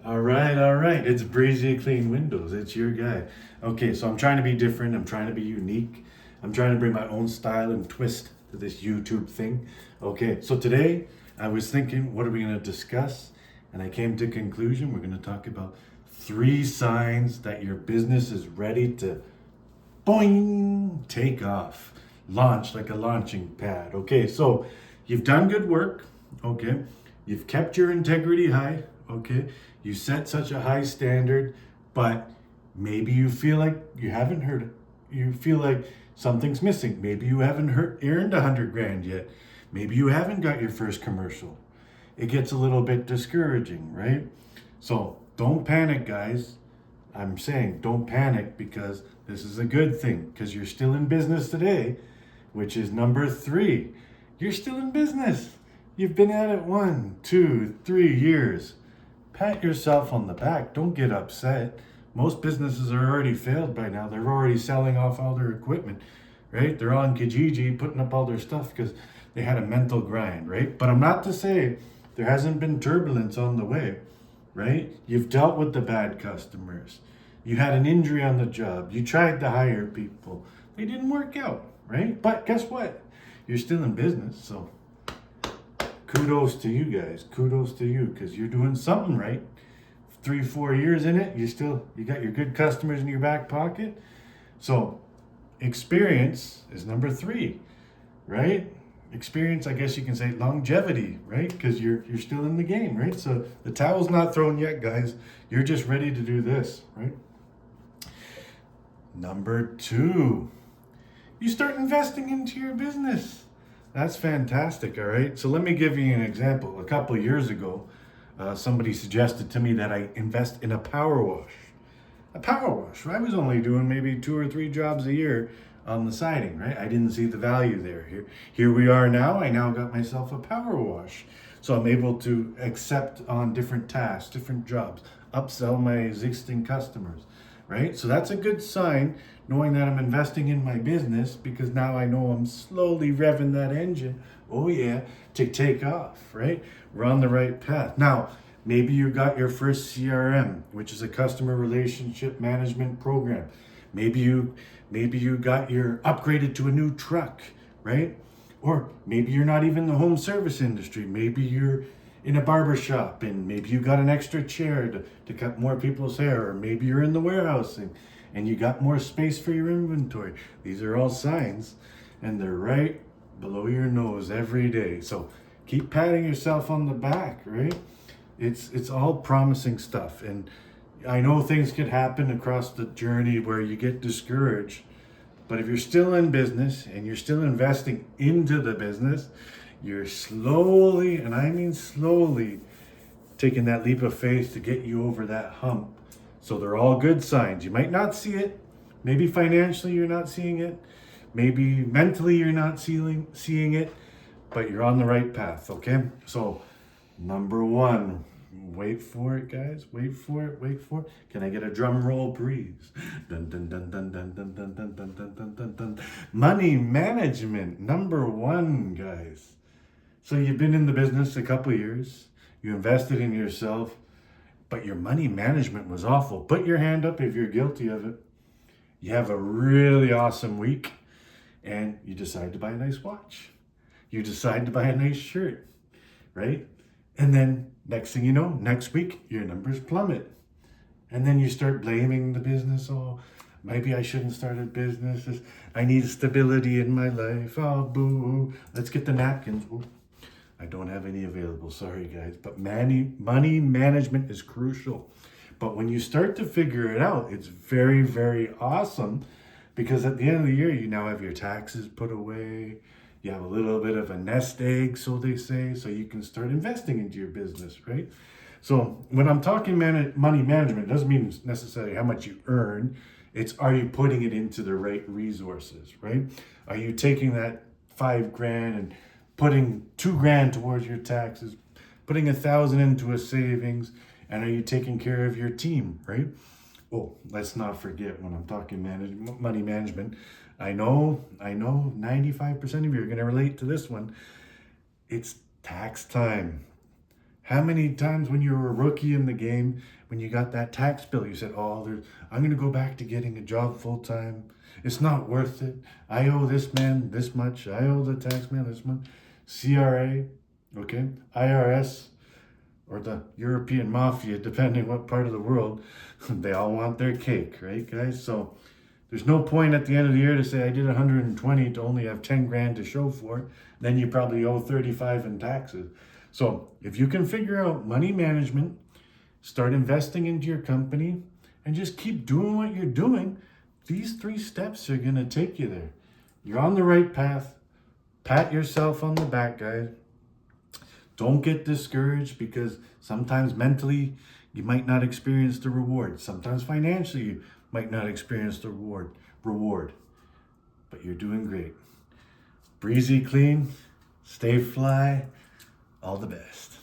All right. It's Breezy Clean Windows. It's your guy. Okay, so I'm trying to be different. I'm trying to be unique. I'm trying to bring my own style and twist to this YouTube thing. Okay, so today I was thinking, what are we going to discuss? And I came to a conclusion. We're going to talk about 3 signs that your business is ready to boing, take off, launch like a launching pad. Okay, so you've done good work. Okay, you've kept your integrity high. Okay, you set such a high standard, but maybe you feel like you haven't heard it. You feel like something's missing. Maybe you haven't earned 100 grand yet. Maybe you haven't got your first commercial. It gets a little bit discouraging, right? So don't panic, guys. I'm saying don't panic because this is a good thing because you're still in business today, which is number 3. You're still in business. You've been at it 1, 2, 3 years. Pat yourself on the back. Don't get upset. Most businesses are already failed by now. They're already selling off all their equipment, right? They're on Kijiji putting up all their stuff because they had a mental grind, right? But I'm not to say there hasn't been turbulence on the way, right? You've dealt with the bad customers. You had an injury on the job. You tried to hire people. They didn't work out, right? But guess what? You're still in business. So kudos to you guys. Kudos to you because you're doing something right. 3, 4 years in it, you got your good customers in your back pocket. So experience is number 3, right? Experience, I guess you can say longevity, right? Because you're still in the game, right? So the towel's not thrown yet, guys. You're just ready to do this, right? Number 2, you start investing into your business. That's fantastic, all right? So let me give you an example. A couple of years ago, somebody suggested to me that I invest in a power wash. A power wash. I was only doing maybe 2 or 3 jobs a year on the siding, right? I didn't see the value there. Here we are now. I now got myself a power wash. So I'm able to accept on different tasks, different jobs, upsell my existing customers, right? So that's a good sign knowing that I'm investing in my business because now I know I'm slowly revving that engine. Oh yeah, to take off, right? We're on the right path. Now, maybe you got your first CRM, which is a customer relationship management program. Maybe you got your upgraded to a new truck, right? Or maybe you're not even in the home service industry. Maybe you're in a barber shop and maybe you got an extra chair to cut more people's hair, or maybe you're in the warehousing and you got more space for your inventory. These are all signs and they're right below your nose every day. So keep patting yourself on the back, right? It's all promising stuff. And I know things could happen across the journey where you get discouraged, but if you're still in business and you're still investing into the business, you're slowly, and I mean slowly, taking that leap of faith to get you over that hump. So they're all good signs. You might not see it. Maybe financially you're not seeing it. Maybe mentally you're not seeing it, but you're on the right path, okay? So number 1, wait for it, guys. Wait for it. Can I get a drum roll, please? Dun dun dun dun dun dun dun dun dun dun dun dun dun. Money management, number 1, guys. So you've been in the business a couple years. You invested in yourself, but your money management was awful. Put your hand up if you're guilty of it. You have a really awesome week, and you decide to buy a nice watch. You decide to buy a nice shirt, right? And then next thing you know, next week, your numbers plummet. And then you start blaming the business. Oh, maybe I shouldn't start a business. I need stability in my life. Oh, boo. Let's get the napkins. Ooh, I don't have any available. Sorry, guys. But money management is crucial. But when you start to figure it out, it's very, very awesome because at the end of the year, you now have your taxes put away. You have a little bit of a nest egg, so they say, so you can start investing into your business, right? So when I'm talking money management, it doesn't mean necessarily how much you earn. It's are you putting it into the right resources, right? Are you taking that 5 grand and putting 2 grand towards your taxes, putting 1,000 into a savings, and are you taking care of your team, right? Oh, let's not forget when I'm talking money management, I know 95% of you are going to relate to this one. It's tax time. How many times when you were a rookie in the game, when you got that tax bill, you said, "Oh, I'm going to go back to getting a job full time. It's not worth it. I owe this man this much. I owe the tax man this much." CRA, okay, IRS, or the European mafia, depending what part of the world, they all want their cake, right, guys? So there's no point at the end of the year to say I did 120 to only have 10 grand to show for it. Then you probably owe 35 in taxes. So if you can figure out money management, start investing into your company, and just keep doing what you're doing, these 3 steps are going to take you there. You're on the right path. Pat yourself on the back, guys. Don't get discouraged, because sometimes mentally you might not experience the reward. Sometimes financially you might not experience the reward. But you're doing great. Breezy Clean, stay fly, all the best.